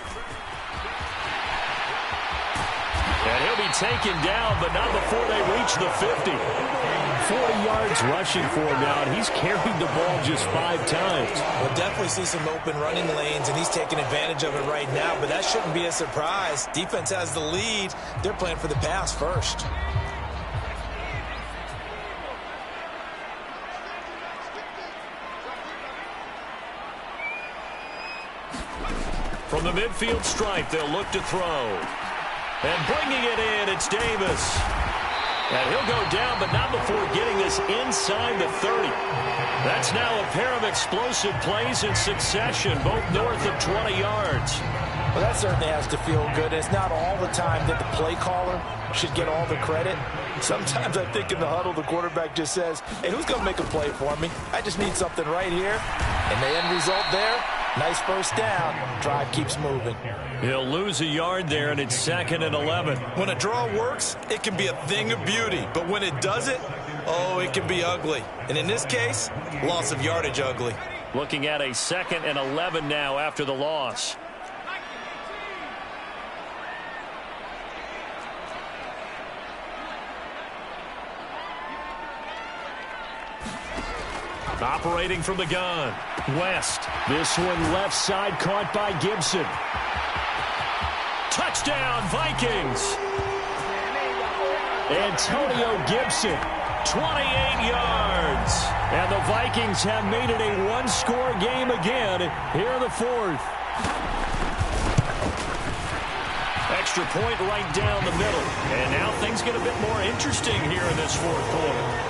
And he'll be taken down, but not before they reach the 50. 40 yards rushing for him now, and he's carried the ball just 5 times. We'll definitely see some open running lanes, and he's taking advantage of it right now, but that shouldn't be a surprise. Defense has the lead. They're playing for the pass first. From the midfield stripe, they'll look to throw. And bringing it in, it's Davis. And he'll go down, but not before getting this inside the 30. That's now a pair of explosive plays in succession, both north of 20 yards. Well, that certainly has to feel good. It's not all the time that the play caller should get all the credit. Sometimes I think in the huddle, the quarterback just says, hey, who's going to make a play for me? I just need something right here. And the end result there, nice first down. Drive keeps moving. He'll lose a yard there, and it's 2nd and 11. When a draw works, it can be a thing of beauty. But when it doesn't, oh, it can be ugly. And in this case, loss of yardage ugly. Looking at a 2nd and 11 now after the loss. Operating from the gun. West. This one left side caught by Gibson. Touchdown, Vikings. Antonio Gibson, 28 yards. And the Vikings have made it a 1-score game again here in the 4th. Extra point right down the middle. And now things get a bit more interesting here in this 4th quarter.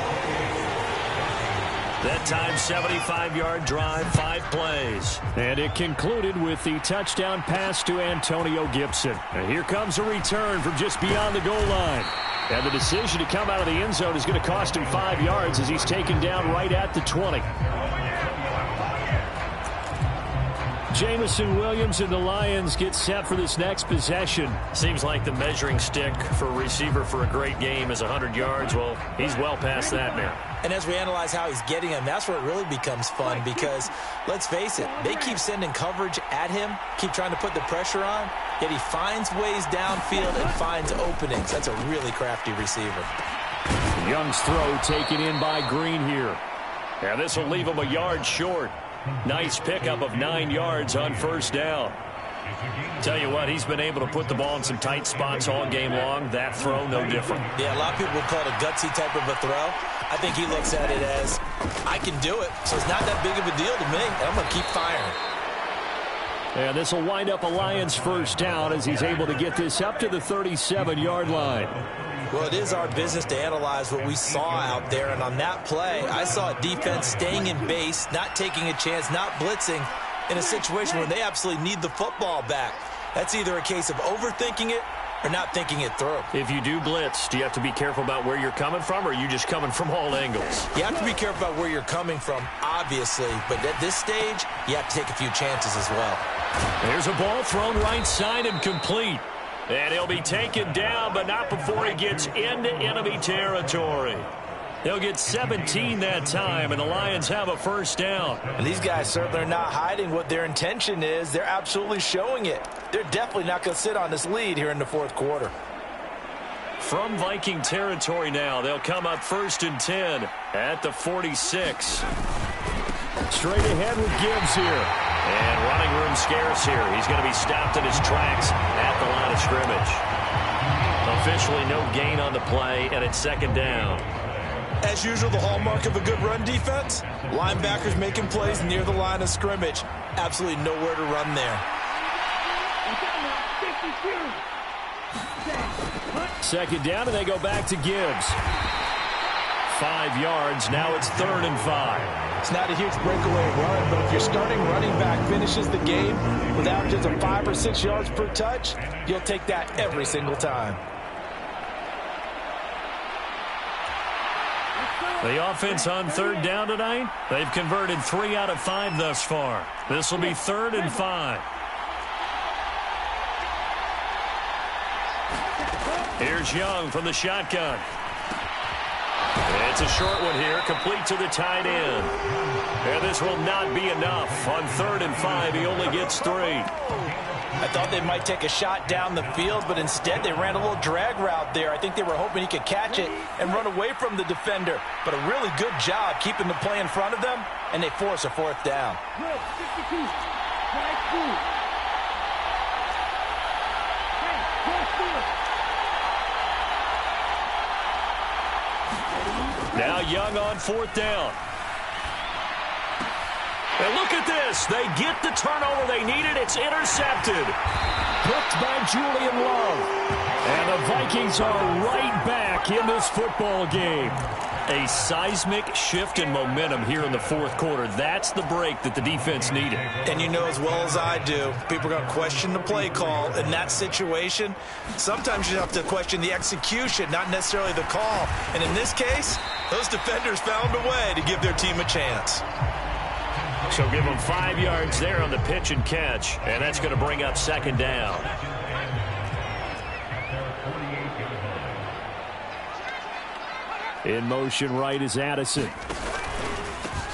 That time, 75-yard drive, 5 plays. And it concluded with the touchdown pass to Antonio Gibson. And here comes a return from just beyond the goal line. And the decision to come out of the end zone is going to cost him 5 yards as he's taken down right at the 20. Jamison Williams and the Lions get set for this next possession. Seems like the measuring stick for a receiver for a great game is 100 yards. Well, he's well past that now. And as we analyze how he's getting him, that's where it really becomes fun because, let's face it, they keep sending coverage at him, keep trying to put the pressure on, yet he finds ways downfield and finds openings. That's a really crafty receiver. Young's throw taken in by Green here. And this will leave him a yard short. Nice pickup of 9 yards on first down. Tell you what, he's been able to put the ball in some tight spots all game long. That throw, no different. Yeah, a lot of people would call it a gutsy type of a throw. I think he looks at it as, I can do it, so it's not that big of a deal to me, and I'm going to keep firing. And this will wind up a Lions first down as he's able to get this up to the 37-yard line. Well, it is our business to analyze what we saw out there, and on that play, I saw a defense staying in base, not taking a chance, not blitzing, in a situation where they absolutely need the football back. That's either a case of overthinking it or not thinking it through. If you do blitz, do you have to be careful about where you're coming from, or are you just coming from all angles? You have to be careful about where you're coming from, obviously, but at this stage, you have to take a few chances as well. There's a ball thrown right side and complete. And he'll be taken down, but not before he gets into enemy territory. They'll get 17 that time, and the Lions have a first down. And these guys certainly are not hiding what their intention is. They're absolutely showing it. They're definitely not going to sit on this lead here in the fourth quarter. From Viking territory now, they'll come up 1st and 10 at the 46. Straight ahead with Gibbs here. And running room scarce here. He's going to be stopped in his tracks at the line of scrimmage. Officially no gain on the play, and it's 2nd down. As usual, the hallmark of a good run defense, linebackers making plays near the line of scrimmage. Absolutely nowhere to run there. 2nd down, and they go back to Gibbs. 5 yards. Now it's 3rd and 5. It's not a huge breakaway run, but if your starting running back finishes the game with averages of 5 or 6 yards per touch, you'll take that every single time. The offense on 3rd down tonight, they've converted 3 out of 5 thus far. This will be 3rd and 5. Here's Young from the shotgun. It's a short one here, complete to the tight end. And this will not be enough. On 3rd and 5, he only gets 3. I thought they might take a shot down the field, but instead they ran a little drag route there. I think they were hoping he could catch it and run away from the defender. But a really good job keeping the play in front of them, and they force a 4th down. Now Young on 4th down. And look at this. They get the turnover they needed. It's intercepted. Hooked by Julian Love. And the Vikings are right back in this football game. A seismic shift in momentum here in the 4th quarter. That's the break that the defense needed. And you know as well as I do, people are going to question the play call in that situation. Sometimes you have to question the execution, not necessarily the call. And in this case, those defenders found a way to give their team a chance. So give them 5 yards there on the pitch and catch, and that's going to bring up 2nd down. In motion right is Addison.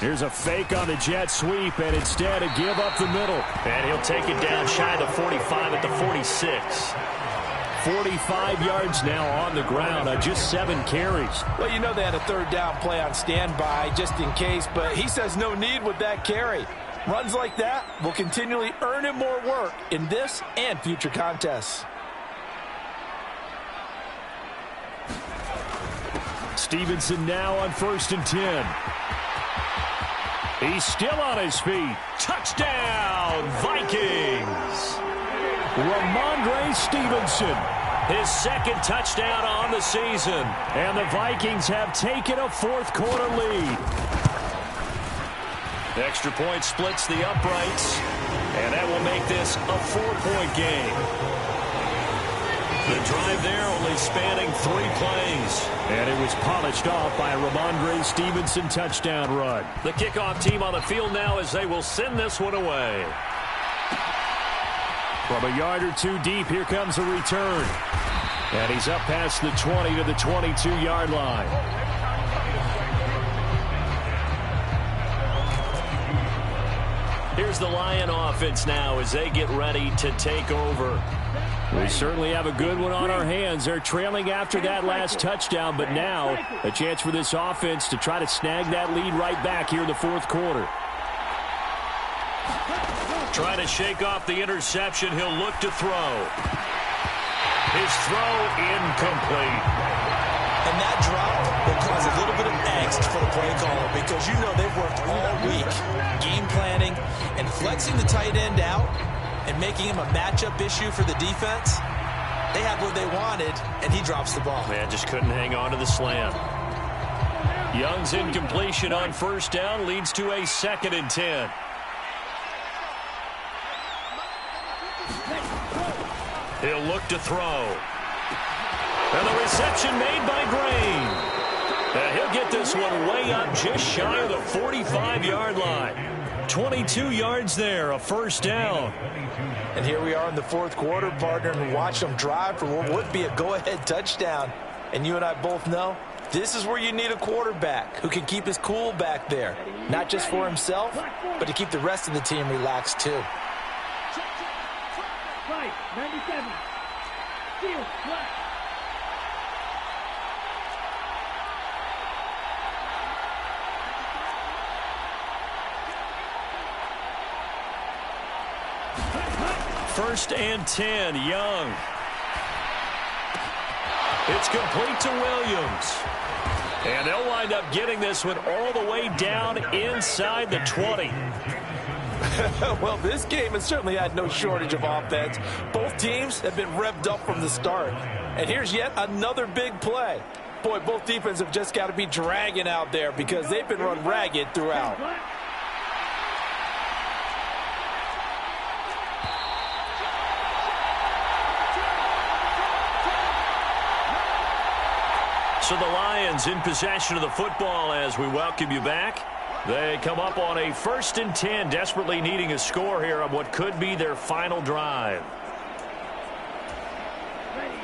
Here's a fake on the jet sweep, and instead a give up the middle. And he'll take it down shy of the 45 at the 46. 45 yards now on the ground on just 7 carries. Well, you know they had a 3rd down play on standby just in case, but he says no need with that carry. Runs like that will continually earn him more work in this and future contests. Stevenson now on 1st and 10. He's still on his feet. Touchdown, Vikings! Ramondre Stevenson, his 2nd touchdown on the season. And the Vikings have taken a 4th quarter lead. The extra point splits the uprights, and that will make this a 4-point game. The drive there only spanning 3 plays. And it was polished off by a Ramondre Stevenson touchdown run. The kickoff team on the field now as they will send this one away. From a yard or 2 deep, here comes a return. And he's up past the 20 to the 22-yard line. Here's the Lion offense now as they get ready to take over. We certainly have a good one on our hands. They're trailing after that last touchdown, but now a chance for this offense to try to snag that lead right back here in the 4th quarter. Trying to shake off the interception. He'll look to throw. His throw incomplete. And that drop will cause a little bit of angst for the play caller because you know they've worked all week game planning and flexing the tight end out and making him a matchup issue for the defense. They had what they wanted, and he drops the ball. Man, just couldn't hang on to the slam. Young's incompletion on first down leads to a 2nd and 10. He'll look to throw. And the reception made by Green. And he'll get this one way up just shy of the 45-yard line. 22 yards there, a first down. And here we are in the fourth quarter, partner, and watch them drive for what would be a go-ahead touchdown. And you and I both know this is where you need a quarterback who can keep his cool back there. Not just for himself, but to keep the rest of the team relaxed too. Right, 97. Field, black. First and 10, Young. It's complete to Williams. And they'll wind up getting this one all the way down inside the 20. Well, this game has certainly had no shortage of offense. Both teams have been revved up from the start. And here's yet another big play. Boy, both defenses have just got to be dragging out there because they've been run ragged throughout. So the Lions in possession of the football as we welcome you back. They come up on a 1st and 10, desperately needing a score here on what could be their final drive. Ready.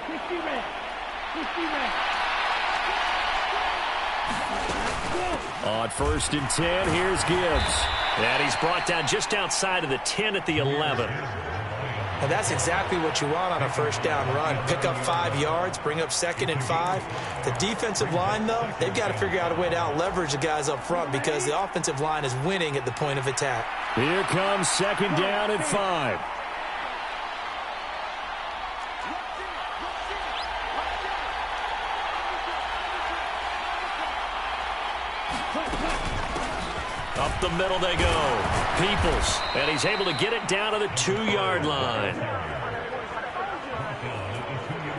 50 red. 50 red. On 1st and 10, here's Gibbs. And he's brought down just outside of the 10 at the 11. And that's exactly what you want on a first down run. Pick up 5 yards, bring up 2nd and 5. The defensive line, though, they've got to figure out a way to out-leverage the guys up front because the offensive line is winning at the point of attack. Here comes 2nd down and 5. Up the middle they go. Peoples, and he's able to get it down to the 2-yard line.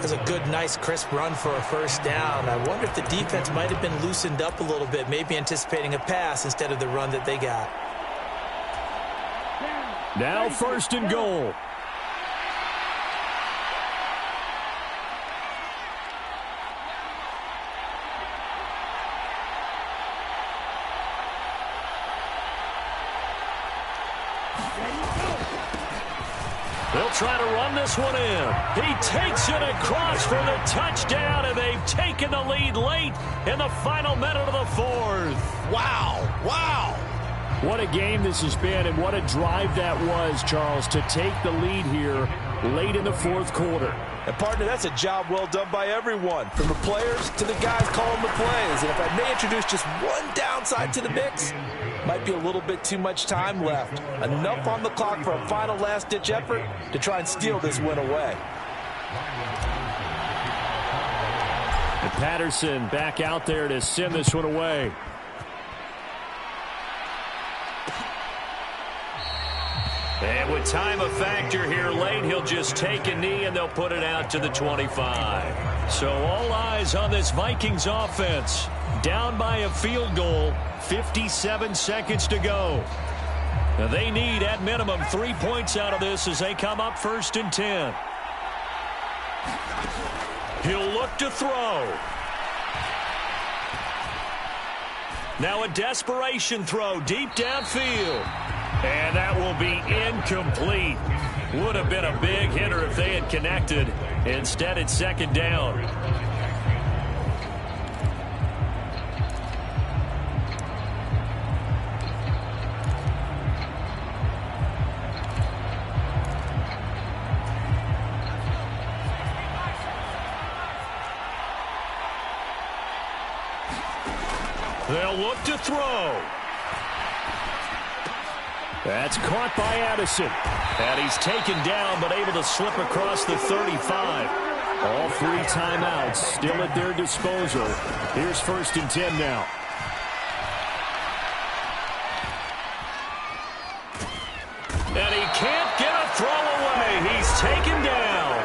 That's a good, nice, crisp run for a first down. I wonder if the defense might have been loosened up a little bit, maybe anticipating a pass instead of the run that they got. Now 1st and goal. They'll try to run this one in. He takes it across for the touchdown, and they've taken the lead late in the final minute of the 4th. Wow, wow. What a game this has been, and what a drive that was, Charles, to take the lead here late in the 4th quarter. And, partner, that's a job well done by everyone, from the players to the guys calling the plays. And if I may introduce just one downside to the mix, might be a little bit too much time left. Enough on the clock for a final last-ditch effort to try and steal this win away. And Patterson back out there to send this one away. And with time a factor here late, he'll just take a knee and they'll put it out to the 25. So all eyes on this Vikings offense. Down by a field goal, 57 seconds to go. Now they need at minimum 3 points out of this as they come up 1st and 10. He'll look to throw. Now a desperation throw deep downfield. And that will be incomplete. Would have been a big hitter if they had connected. Instead, it's 2nd down. They'll look to throw. That's caught by Addison. And he's taken down, but able to slip across the 35. All 3 timeouts still at their disposal. Here's 1st and 10 now. And he can't get a throw away. He's taken down.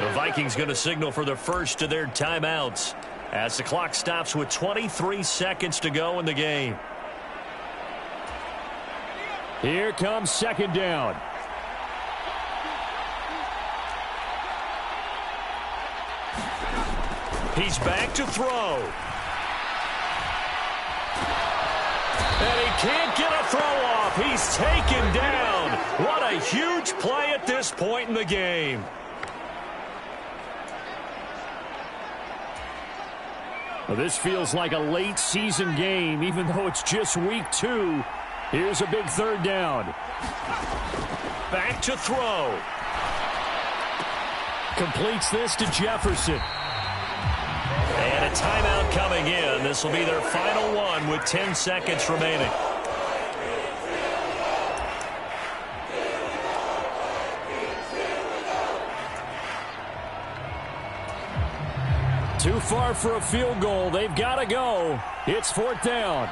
The Vikings going to signal for the first of their timeouts as the clock stops with 23 seconds to go in the game. Here comes 2nd down. He's back to throw. And he can't get a throw off. He's taken down. What a huge play at this point in the game. Well, this feels like a late season game, even though it's just week 2. Here's a big 3rd down. Back to throw. Completes this to Jefferson. And a timeout coming in. This will be their final one with 10 seconds remaining. Too far for a field goal. They've got to go. It's 4th down.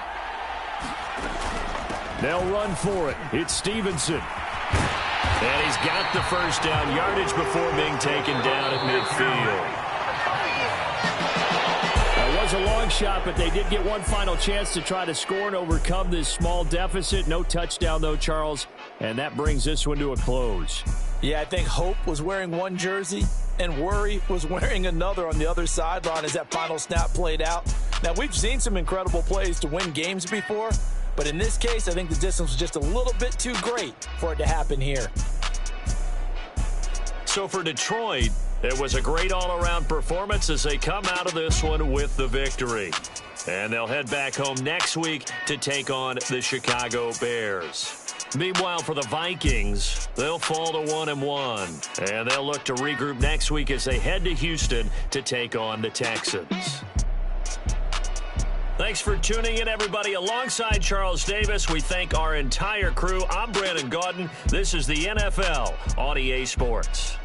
They'll run for it. It's Stevenson. And he's got the 1st down yardage before being taken down at midfield. That was a long shot, but they did get one final chance to try to score and overcome this small deficit. No touchdown, though, Charles. And that brings this one to a close. Yeah, I think Hope was wearing one jersey and Worry was wearing another on the other sideline as that final snap played out. Now, we've seen some incredible plays to win games before, but in this case, I think the distance was just a little bit too great for it to happen here. So for Detroit, it was a great all-around performance as they come out of this one with the victory. And they'll head back home next week to take on the Chicago Bears. Meanwhile, for the Vikings, they'll fall to 1-1. And they'll look to regroup next week as they head to Houston to take on the Texans. Thanks for tuning in, everybody. Alongside Charles Davis, we thank our entire crew. I'm Brandon Gaudin. This is the NFL on EA Sports.